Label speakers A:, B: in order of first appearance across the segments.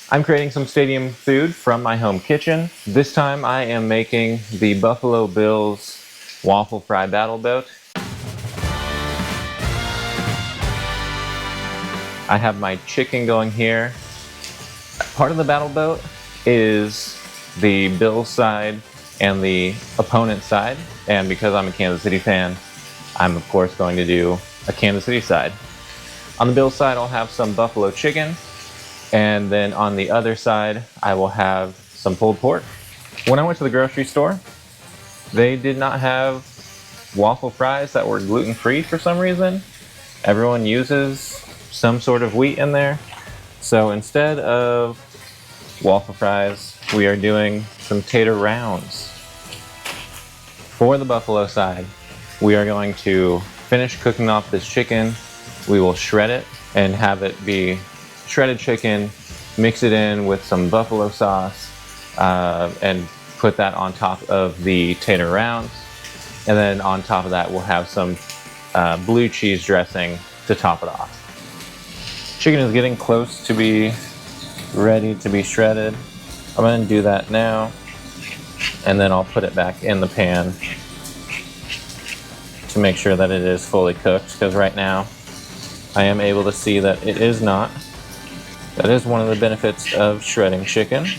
A: I'm creating some stadium food from my home kitchen. This time I am making the Buffalo Bills waffle fry battle boat. I have my chicken going here. Part of the battle boat is the Bills side and the opponent side. And because I'm a Kansas City fan, I'm of course going to do a Kansas City side. On the Bills side, I'll have some buffalo chicken. And then on the other side, I will have some pulled pork. When I went to the grocery store, they did not have waffle fries that were gluten-free for some reason. Everyone uses some sort of wheat in there. So instead of waffle fries, we are doing some tater rounds. For the buffalo side, we are going to finish cooking off this chicken. We will shred it and have it be shredded chicken, mix it in with some buffalo sauce, and put that on top of the tater rounds. And then on top of that, we'll have some blue cheese dressing to top it off. Chicken is getting close to be ready to be shredded. I'm going to do that now, and then I'll put it back in the pan to make sure that it is fully cooked, because right now I am able to see that it is not. That is one of the benefits of shredding chicken. You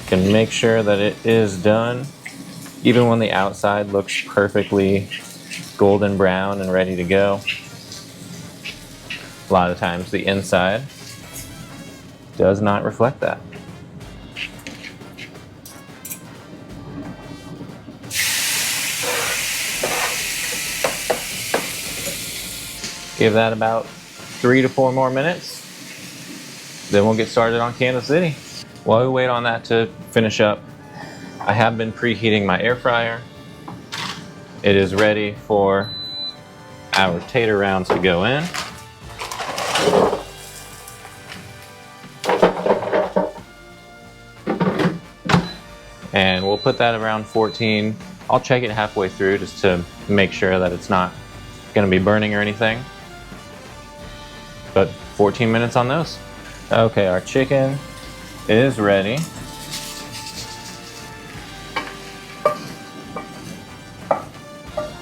A: can make sure that it is done even when the outside looks perfectly golden brown and ready to go. A lot of times the inside does not reflect that. Give that about 3 to 4 more minutes. Then we'll get started on Kansas City. While we wait on that to finish up, I have been preheating my air fryer. It is ready for our tater rounds to go in. And we'll put that around 14. I'll check it halfway through just to make sure that it's not going to be burning or anything. But 14 minutes on those. Okay, our chicken is ready.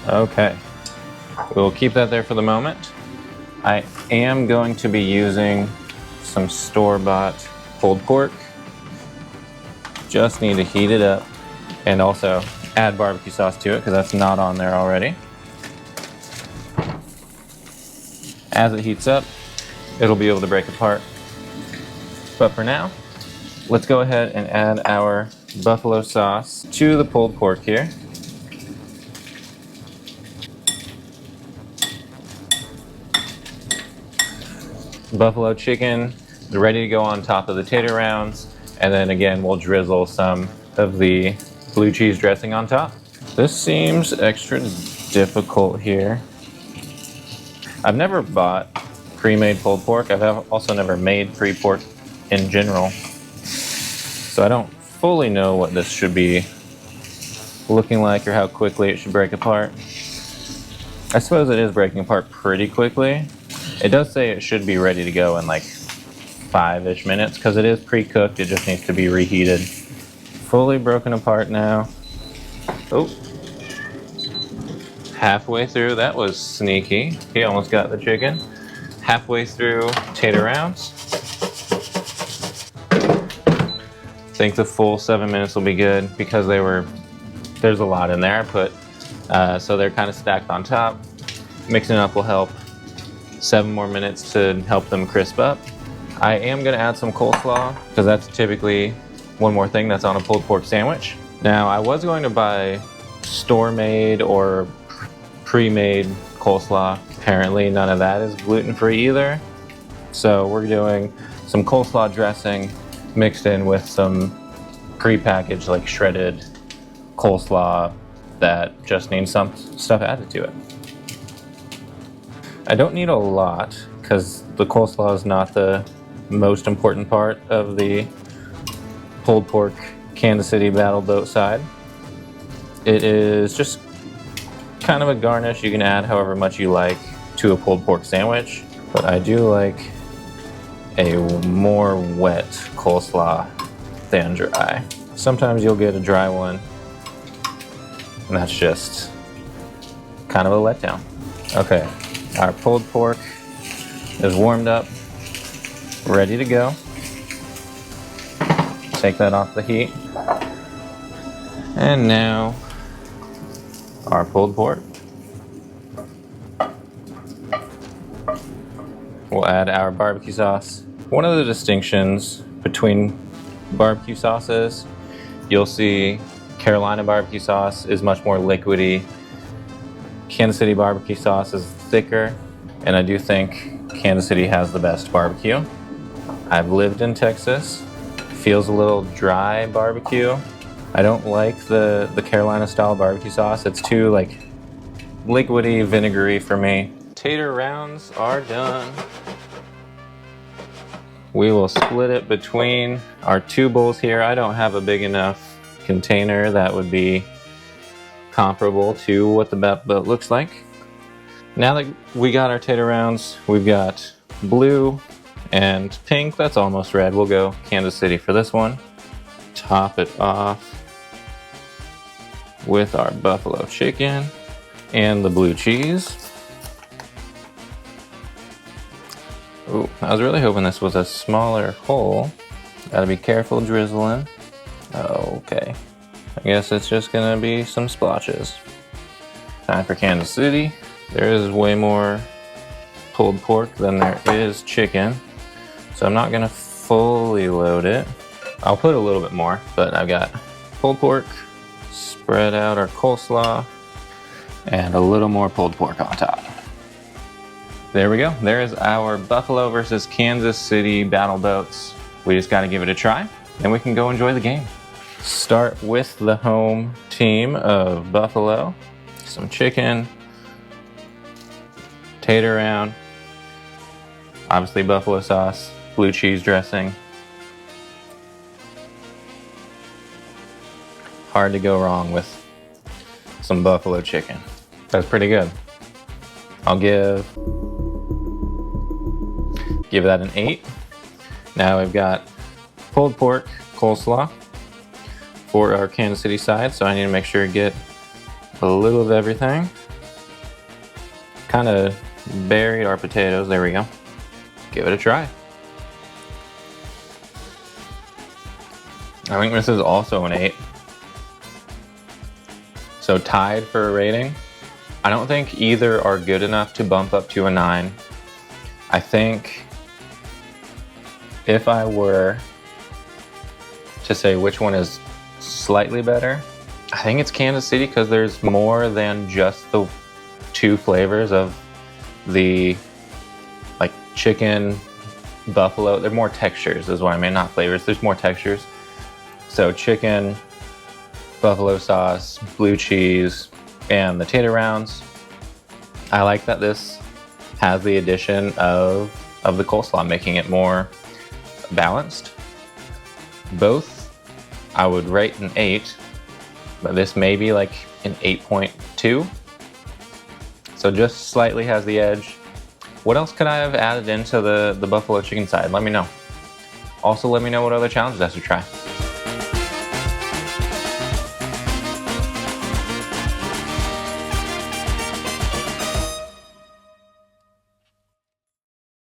A: Okay, we'll keep that there for the moment. I am going to be using some store-bought pulled pork. Just need to heat it up and also add barbecue sauce to it because that's not on there already. As it heats up, it'll be able to break apart. But for now, let's go ahead and add our buffalo sauce to the pulled pork here. Buffalo chicken is ready to go on top of the tater rounds. And then again, we'll drizzle some of the blue cheese dressing on top. This seems extra difficult here. I've never bought pre-made pulled pork. I've also never made pre-pork in general. So I don't fully know what this should be looking like or how quickly it should break apart. I suppose it is breaking apart pretty quickly. It does say it should be ready to go in like 5-ish minutes because it is pre-cooked. It just needs to be reheated. Fully broken apart now. Oh, halfway through. That was sneaky. He almost got the chicken. Halfway through tater rounds. I think the full 7 minutes will be good because there's a lot in there I put. So they're kind of stacked on top. Mixing it up will help. 7 more minutes to help them crisp up. I am going to add some coleslaw because that's typically one more thing that's on a pulled pork sandwich. Now I was going to buy store-made or pre-made coleslaw. Apparently none of that is gluten-free either. So we're doing some coleslaw dressing mixed in with some pre-packaged like shredded coleslaw that just needs some stuff added to it. I don't need a lot because the coleslaw is not the most important part of the pulled pork Kansas City battle boat side. It is just kind of a garnish. You can add however much you like to a pulled pork sandwich, but I do like a more wet coleslaw than dry. Sometimes you'll get a dry one, and that's just kind of a letdown. Okay, our pulled pork is warmed up, ready to go. Take that off the heat. And now our pulled pork. We'll add our barbecue sauce. One of the distinctions between barbecue sauces, you'll see Carolina barbecue sauce is much more liquidy. Kansas City barbecue sauce is thicker, and I do think Kansas City has the best barbecue. I've lived in Texas. Feels a little dry barbecue. I don't like the Carolina style barbecue sauce. It's too like liquidy, vinegary for me. Tater rounds are done. We will split it between our two bowls here. I don't have a big enough container that would be comparable to what the boat looks like. Now that we got our tater rounds, we've got blue and pink. That's almost red. We'll go Kansas City for this one. Top it off with our buffalo chicken and the blue cheese. Ooh, I was really hoping this was a smaller hole. Gotta be careful drizzling. Okay, I guess it's just gonna be some splotches. Time for Kansas City. There is way more pulled pork than there is chicken, so I'm not gonna fully load it. I'll put a little bit more, but I've got pulled pork, spread out our coleslaw, and a little more pulled pork on top. There we go. There is our Buffalo versus Kansas City battle boats. We just got to give it a try, and we can go enjoy the game. Start with the home team of Buffalo. Some chicken, tater round, obviously buffalo sauce, blue cheese dressing. Hard to go wrong with some buffalo chicken. That's pretty good. I'll give that an 8. Now we've got pulled pork coleslaw for our Kansas City side, so I need to make sure to get a little of everything. Kind of buried our potatoes. There we go. Give it a try. I think this is also an 8. So tied for a rating. I don't think either are good enough to bump up to a 9. I think if I were to say which one is slightly better, I think it's Kansas City, because there's more than just the two flavors of the like chicken, buffalo. There are more textures is what I mean, not flavors. There's more textures. So chicken, buffalo sauce, blue cheese, and the tater rounds. I like that this has the addition of the coleslaw, making it more balanced. Both I would rate an 8, but this may be like an 8.2. So just slightly has the edge. What else could I have added into the buffalo chicken side? Let me know. Also, let me know what other challenges I should try.